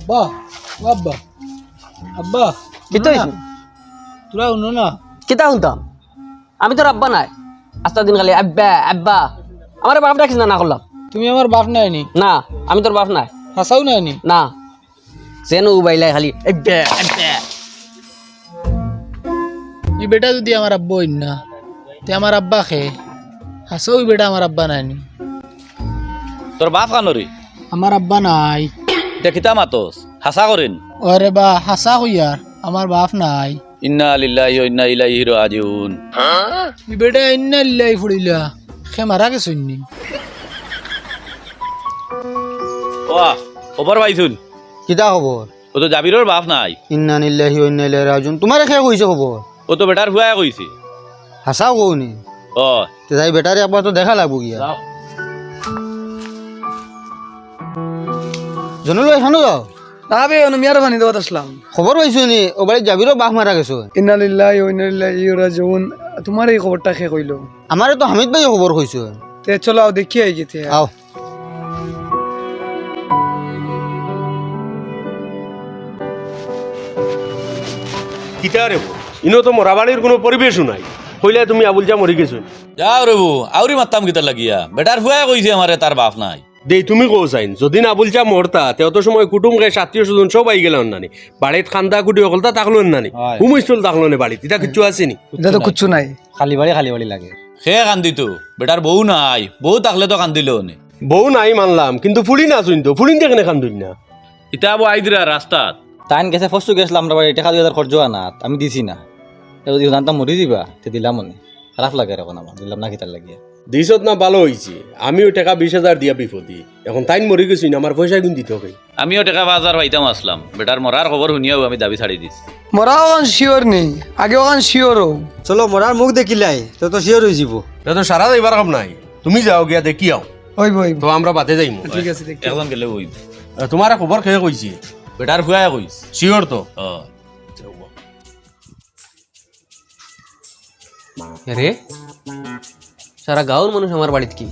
আব্বা ও আব্বা আব্বা কিতা হইছে তোরা শুনো না কিতা শুনতাম আমি তোর আব্বা নাই আস্তা দিন খালি আব্বা আব্বা আমার বাপ ডাকিস না না করলাম তুমি আমার বাপ নাই নি না আমি তোর বাপ নাই হাসাও নাই নি না যেন উবাইলাই খালি আব্বা আব্বা ই বেটা যদি আমার আব্বা হইন না তে আমার আব্বা খে হাসাও ই বেটা আমার আব্বা নাই নি তোর বাপ কানরি আমার আব্বা নাই এটা কিতা মাতস হাসা করেন ওরে বা হাসা কইয়ার আমার বাপ নাই ইন্না লিল্লাহি ওয়া ইন্না ইলাইহি রাজিউন ই বেটা ইন্না লিল্লাহি ফুড়িলা খে মারা গেছুন নি ওয়া খবর পাইছুন কিতা খবর ও তো জাবিরর বাপ নাই ইন্না লিল্লাহি ওয়া ইন্না ইলাইহি রাজিউন তোমারে কে কইছে খবর ও তো বেটার হুয়া কইছে হাসাও কওনি ও তে যাই বেটারে একবার তো দেখা লাগবো গিয়া জনুল এখানো যাও না বে মিয়ার বানি দেওয়াত আসলাম খবর পাইছো নি ও বাড়ি যাবিরও বাঘ মারা গেছো ইন্না লিল্লাহি ওয়া ইন্না ইলাইহি রাজিউন তোমার এই খবরটা কে কইলো আমারে তো হামিদ ভাই খবর কইছো তে চলো আও দেখি আই গেতে আও কিতা রে ইনো তো মরাবাড়ির কোনো পরিবেশও নাই হইলে তুমি আবুল যা মরি গেছো যাও রে বউ আউরি মাত্তাম কিতা লাগিয়া বেটার হুয়া কইছে আমারে তার বাপ নাই দেই তুমি কও চাইন যদি আবুল যা মরতা তেও তো সময় কুটুম গায়ে আত্মীয় স্বজন সব আই গেল নানি বাড়িত খান্দা কুটি অকলতা তাকলো নানি হুমইস্তুল তাকলো নে বাড়িত এটা কিচ্ছু আসেনি এটা তো কিচ্ছু নাই খালি বাড়ি লাগে সে কান্দিত বেটার বউ নাই বউ থাকলে তো কান্দিল নে বউ নাই মানলাম কিন্তু ফুলি না শুন তো ফুলিন দেখে কান্দুন না ইতা আবু আইদিরা রাস্তাত তাইন গেছে ফসু গেছিলাম আমরা বাড়ি টাকা 2000 খরচ না আমি দিছি না যদি জানতাম মরি দিবা তে দিলাম মনে খারাপ লাগে এখন আমার দিলাম না কিতার লাগিয়া দিছত না ভালো হইছে আমিও টাকা 20000 দিয়া বিপদি এখন তাইন মরি গেছি না আমার পয়সা গুন দিতে হবে আমিও টাকা 5000 পাইতাম আসলাম বেটার মরার খবর শুনিয়াও আমি দাবি ছাড়ি দিছি মরাও গান শিওর নেই আগেও গান শিওরও চলো মরার মুখ দেখিলাই তো তো শিওর হই যাব তা তো সারা যাইবার কাম নাই তুমি যাও গিয়া দেখি আও ওই বই তো আমরা বাতে যাইমু ঠিক আছে দেখি এখন গেলে ওই তোমার খবর খেয়ে কইছি বেটার হুয়া কইছে শিওর তো ও রে সারা গাঁওর মানুষ আমার বাড়িত কি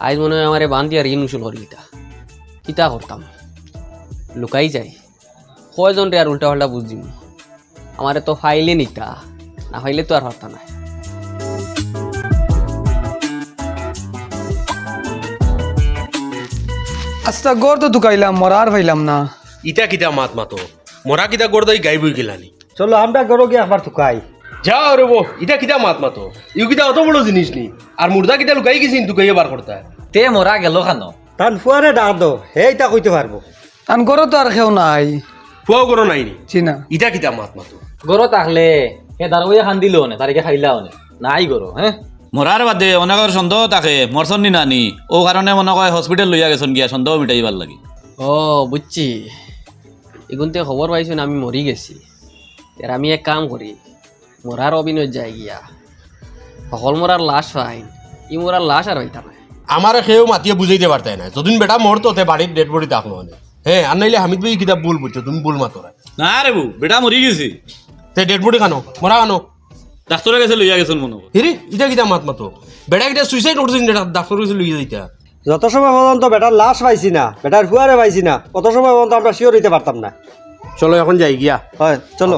আজ মনে হয় আমারে বান্ধি আর ঋণ উসুল করি কিতা করতাম লুকাই যাই কয়জন রে আর উল্টা পাল্টা বুঝ দিম আমারে তো ফাইলে নিতা না ফাইলে তো আর হতা না আচ্ছা গড় তো ঢুকাইলাম মরার পাইলাম না ইটা কিটা মাত মাতো মরা কিটা গড়দাই গাই বই গেলানি চলো আমরা গরো গিয়ে একবার তুকাই যাও রে বো ইটা কিটা মাত মাতো ইউ কিটা অত বড় জিনিস নি আর মুর্দা কিটা লুকাই গেছিন তুই বার করতা তে মরা গেল খানো তান ফুয়ারে ডাক দো হেইটা কইতে পারবো আন গড় তো আর কেউ নাই ফুয়াও করো নাইনি চিনা ইটা কিটা মাত মাতো গরো তাকলে হে দারুয়া খান দিল নে তারিখে খাইলা নে নাই গরো হ্যাঁ মরার বাদে অনেকের সন্দেহ থাকে মরছন নি নানি ও কারণে মনে হয় হসপিটাল লইয়া গেছন গিয়া সন্দেহ মিটাইবার লাগি ও বুঝছি এগুনতে খবর পাইছো না আমি মরি গেছি এর আমি এক কাম করি মরার অভিনয় যাই গিয়া সকল মরার লাশ পাইন ই মরার লাশ আর হইতা না আমার খেয়েও মাতিয়ে বুঝাইতে পারতাই না যদিন বেটা মরতো তে বাড়ির ডেড বডি তাকলো মানে হ্যাঁ আর নাইলে হামিদ ভাই কিতা ভুল বুঝছো তুমি ভুল মাতো না রে বউ বেটা মরি গেছে তে ডেড বডি খানো মরা খানো ডাক্তারের কাছে লইয়া গেছন মনে হয় হিরি ইটা কিটা মাত মাতো বেটা কিটা সুইসাইড করছিস ডাক্তার কাছে লইয়া যাইতা যত সময় পর্যন্ত বেটার লাশ পাইছি না বেটার ফুয়ারে পাইছি না কত সময় পর্যন্ত আমরা শিওর হইতে পারতাম না চলো এখন যাই গিয়া হয় চলো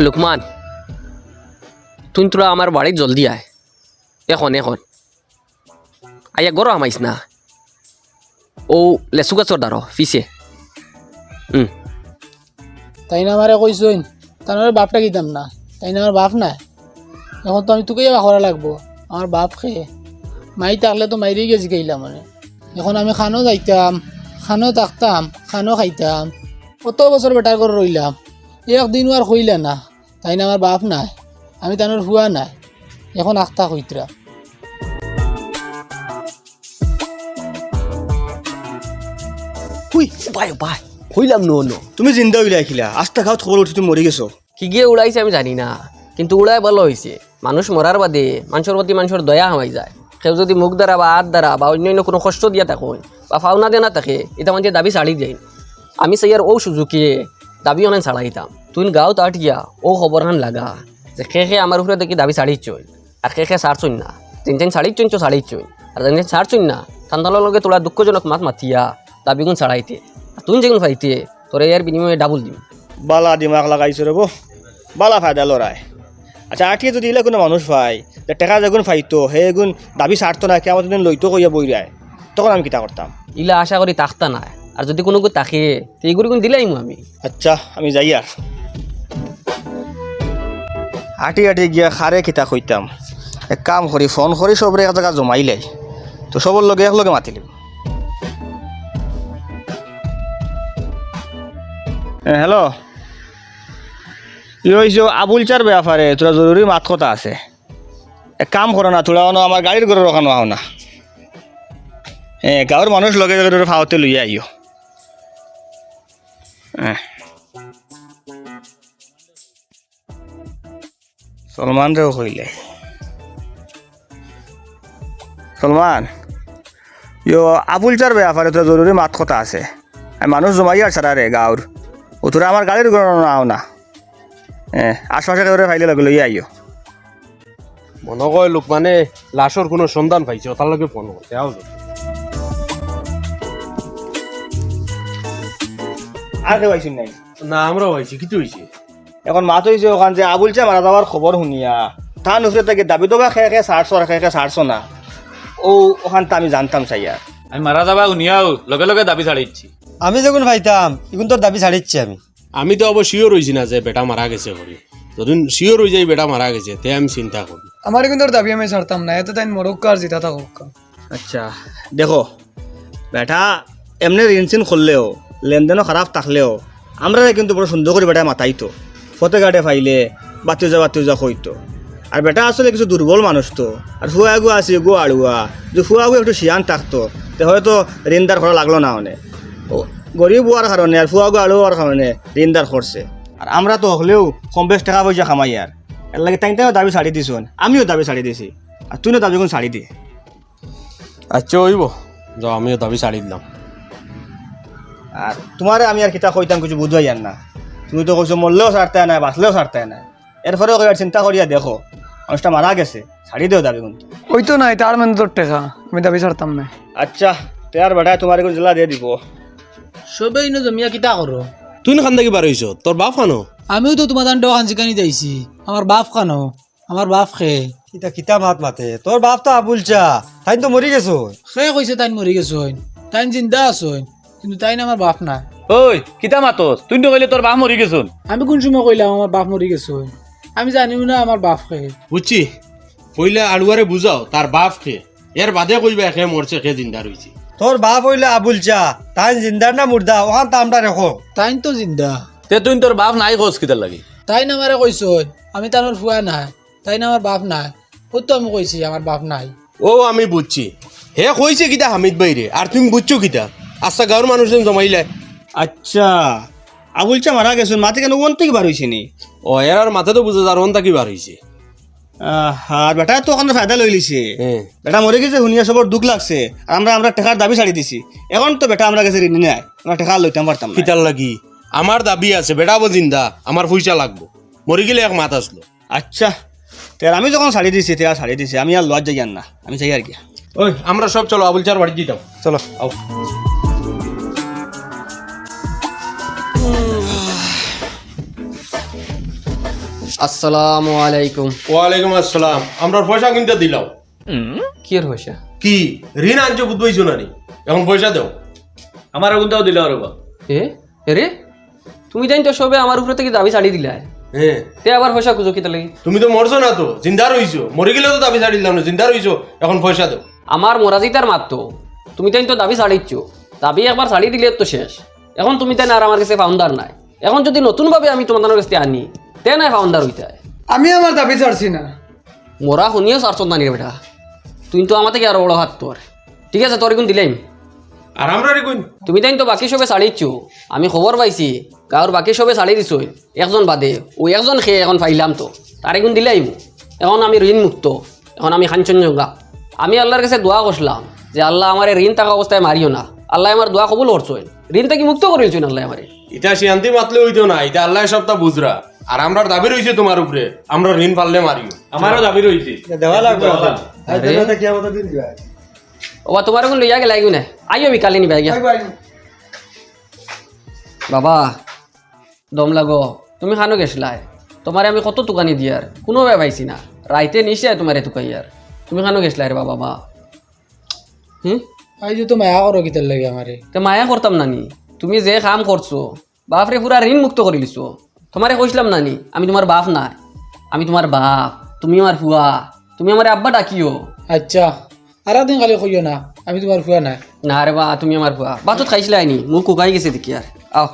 লুকমান তুই তোরা আমার বাড়িত জলদি আয় এখন এখন আইয়া গরো আমাইস না ও লেসু গাছর দ্বারো ফিসে তাই না আমারে কইছইন তার বাপটা কিতাম না তাই না আমার বাপ নাই এখন তো আমি তোকেই করা লাগবো আমার বাপ খেয়ে মাই থাকলে তো মাইরেই গেছি গেলাম মানে এখন আমি খানো যাইতাম খানো থাকতাম খানো খাইতাম কত বছর বেটার করে রইলাম একদিনও আর কইলা না তাই না আমার বাপ নাই আমি তানোর হুয়া নাই এখন আখতা কইতরা হুই বাই বাই হইলাম নো নো তুমি জিন্দা হইলা আইখিলা আস্তা খাও খবর উঠি তুমি মরি গেছো কি গিয়ে উড়াইছে আমি জানি না কিন্তু উড়াই ভালো হয়েছে মানুষ মরার বাদে মানুষের প্রতি মানুষের দয়া হামাই যায় কেউ যদি মুখ দ্বারা বা হাত দ্বারা বা অন্যান্য কোনো কষ্ট দিয়া থাকুন বা ফাওনা দেনা থাকে এটা মানে দাবি ছাড়ি দেয় আমি চাই আর ও সুযোগে দাবি অনেক ছাড়াইতাম তুই গাঁও তাট গিয়া ও খবর খান লাগা যে খে আমার উপরে দেখি দাবি ছাড়িচ্ছই আর খে ছাড়ছই না তিন ছাড়িচ্ছই তো ছাড়িচ্ছই আর যেন ছাড়ছই না ঠান্ডার লগে তোলা দুঃখজনক মাত মাতিয়া দাবিগুণ ছাড়াইতে আর তুই যেগুন ফাইতে তোর এর বিনিময়ে ডাবল দিম বালা দিমাগ লাগাইছো রে বালা ফায়দা লড়াই আচ্ছা আঠিয়ে যদি এলে কোনো মানুষ পায় যে টেকা যেগুন ফাইতো হে এগুন দাবি ছাড়তো না কেমন যদি লইতো কইয়া বই যায় তখন আমি কিতা করতাম ইলা আশা করি তাকতা না আর যদি কোনো তাকে তো এইগুলো কোন দিলাইমু আমি আচ্ছা আমি যাই আর আটি আটি গিয়া খারে কিতা কইতাম এক কাম করি ফোন করি সবরে এক জায়গা জমাইলাই তো সবর লগে একলগে মাতিলিম হ্যালো ই হয়েছে আবুল চার ব্যাপারে তোরা জরুরি মাত কথা আছে এক কাম করো না তোরা আমার গাড়ির ঘরে রখানো হও না হ্যাঁ গাঁৱৰ মানুষ লগে লগে ফাওতে লইয়া আইও সলমান রেও কইলে সলমান ইয়ো আবুল চার ব্যাপারে তোরা জরুরি মাত কথা আছে মানুষ জমাইয়ার ছাড়া রে গাঁৱৰ ও তোরা আমার গাড়ির ঘরে আও না হ্যাঁ আশপাশে করে ফাইলে লগে লইয়া আইও মনে কয় লোক মানে লাশর কোনো সন্ধান পাইছে তার লগে ফোন করতে আও আর কেউ আইসুন নাই না আমরাও পাইছি কিছু হয়েছে এখন মাত হয়েছে ওখান যে আবুল চা মারা যাওয়ার খবর শুনিয়া তার নুসরে থেকে দাবি দবা খেয়ে খেয়ে সারছো আর খেয়ে খেয়ে সারছো না ও ওখান তো আমি জানতাম চাইয়া আমি মারা যাবা শুনিয়াও লগে লগে দাবি ছাড়িচ্ছি আমি যখন পাইতাম এখন তোর দাবি ছাড়িচ্ছি আমি তো অবশ্য শিওর হয়েছি না যে বেটা মারা গেছে করি যদি শিওর হয়ে যাই বেটা মারা গেছে তে আমি চিন্তা করি আমার কিন্তু ওর দাবি আমি ছাড়তাম না এত তাই মরক্ক আর জিতা থাকুক আচ্ছা দেখো বেটা এমনি ঋণ চিন করলেও লেনদেনও খারাপ থাকলেও আমরা কিন্তু বড় সুন্দর করে বেটা মাতাইতো ফতে গাড়ে ফাইলে বাতি যা কইতো আর বেটা আসলে কিছু দুর্বল মানুষ তো আর ফুয়া গু আছে গো আড়ুয়া যে ফুয়া গু একটু শিয়ান থাকতো তে হয়তো ঋণদার করা লাগলো না মানে ও গরিব হওয়ার কারণে আর ফুয়া গু আড়ুয়ার কারণে ঋণদার করছে আর আমরা তো হলেও কম বেশ টাকা পয়সা খামাই আর এর লাগে তাই দাবি ছাড়ি দিছুন আমিও দাবি ছাড়ি দিছি আর তুইও দাবি কোন ছাড়ি দি আচ্ছা হইব যাও আমিও দাবি ছাড়ি দিলাম আর তোমারে আমি আর কিতা কইতাম কিছু বুঝাই আর না তুমি তো কইছো মরলেও ছাড়তে নাই বাঁচলেও ছাড়তে নাই এরপরেও কইবার চিন্তা করিয়া দেখো মানুষটা মারা গেছে ছাড়ি দেও দাবি কিন্তু ওই তো নাই তার মানে তোর টেকা আমি দাবি ছাড়তাম না আচ্ছা তেয়ার বেটায় তোমার এখন জেলা দিয়ে দিব সবে ইনো জমিয়া কিতা করো তুই খান থেকে বার হইছ তোর বাপ খানো আমিও তো তোমার দান দোকান শিকানি যাইছি আমার বাপ খানো আমার বাপ খেয়ে কিতা কিতা মাত মাতে তোর বাপ তো আবুল চা তাই তো মরি গেছো খেয়ে কইছে তাই মরি গেছো তাই জিন্দা আছো কিন্তু তাই না আমার বাপ না ওই কিতা মাতস তুই তো কইলে তোর বাপ মরি গেছুন আমি কোন সময় কইলাম আমার বাপ মরি গেছো আমি জানিও না আমার বাপ খেয়ে বুঝছি কইলে আড়ুয়ারে বুঝাও তার বাপ খে এর বাদে কইবা খে মরছে খে জিন্দা রইছে তোর বাপ হইলে আবুল চা তাই জিন্দার না মুর্দা ওখান তো আমরা রেখো তাই তো জিন্দা তে তুই তোর বাপ নাই খোঁজ কিতার লাগি তাই না আমারে কইছো আমি তার ফুয়া নাই তাই না আমার বাপ নাই ও তো আমি কইছি আমার বাপ নাই ও আমি বুঝছি হে কইছে কিতা হামিদ বাইরে আর তুমি বুঝছো কিতা আচ্ছা গাঁৱৰ মানুষ জমাইলে আচ্ছা আবুল চা মারা গেছেন মাতে কেন ওন থেকে বার হয়েছে নি ও এর আর মাথা তো বুঝে যার অন্তা কি বার হইছে আর বেটা তো ওখানে ফায়দা লই লিছে হ্যাঁ বেটা মরে গেছে শুনিয়া সবর দুঃখ লাগছে আর আমরা টাকার দাবি ছাড়ি দিছি এখন তো বেটা আমরা কাছে ঋণ নাই আমরা টাকা লইতাম পারতাম না কিতার লাগি আমার দাবি আছে বেটা জিন্দা আমার পয়সা লাগবো মরি গেলে এক মাত আসলো আচ্ছা তের আমি যখন ছাড়ি দিছি তেরা ছাড়ি দিছি আমি আর লজ যাই না আমি চাই আর কি ওই আমরা সব চলো আবুল চার বাড়ি দিতাম চলো আও আসসালামু আলাইকুম ওয়ালাইকুম আসসালাম আমরা পয়সা কিনতে দিলাম কি আর পয়সা কি ঋণ আনছো বুঝবইছো না নি এখন পয়সা দাও আমার কোনটাও দিল আর রে তুমি জানি তো সবে আমার উপরে থেকে দাবি ছাড়ি দিলা হ্যাঁ তে আবার পয়সা খুঁজো কিতা লাগি তুমি তো মরছো না তো জিন্দা রইছো মরে গেলেও তো দাবি ছাড়ি দিলাম না জিন্দা রইছো এখন পয়সা দাও আমার মোরাজিতার মাত্র তুমি তাই তো দাবি ছাড়িচ্ছ দাবি একবার ছাড়ি দিলে তো শেষ এখন তুমি তাই না আর আমার কাছে ফাউন্ডার নাই এখন যদি নতুনভাবে আমি তোমাদের কাছে আনি তে নাই ফাউন্ডার হইতে আমি আমার দাবি ছাড়ছি না মোরা শুনিও সারছ না রে বেটা তুই তো আমার থেকে আরো বড় হাত তোর ঠিক আছে তোর এখন দিলাম আর আমরা রে কইন তুমি তাই তো বাকি সবে ছাড়িচ্ছ আমি খবর পাইছি গাঁৱৰ বাকি সবে ছাড়ি দিছ একজন বাদে ও একজন খেয়ে এখন পাইলাম তো তার এখন দিলাই এখন আমি ঋণ মুক্ত এখন আমি কাঞ্চনজঙ্ঘা আমি আল্লাহর কাছে দোয়া করলাম যে আল্লাহ আমার ঋণ থাকা অবস্থায় মারিও না। আল্লাহ আমার দোয়া কবুল করছেন, ঋণ থেকে মুক্ত করেছেন আল্লাহ আমারে। এটা শান্তি মাতলে হইতো না, এটা আল্লাহ সবটা বুঝরা। আর আমরা দাবি রইছে তোমার উপরে, আমরা ঋণ পারলে মারিও, আমারও দাবি রইছে। দেওয়া লাগবে ওবা তোমার এখন লইয়া গেলে আইও না, আইও বিকালে নিবে গিয়া। বাবা দম লাগো, তুমি খানো গেছলাই, তোমারে আমি কত টুকানি দিয়ার কোনো ভাই পাইছি না, রাইতে নিশ্চয় তোমারে টুকাইয়ার, তুমি খানো গেছলাই রে বাবা। বা আই যে তো মায়া করো কিতার লাগে আমারে। তে মায়া করতাম নানি, তুমি যে কাম করছো বাপরে পুরা ঋণ মুক্ত করে দিছো। তোমারে কইছিলাম নানি আমি তোমার বাপ না, আমি তোমার বাপ, তুমি আমার ফুয়া, তুমি আমার আব্বা ডাকিও। আচ্ছা আর দিন খালি কইও না আমি তোমার ফুয়া না। না রে বা তুমি আমার ফুয়া। বাতত খাইছিলাই নি, মুখ কুকাই গেছে দেখি আর। আও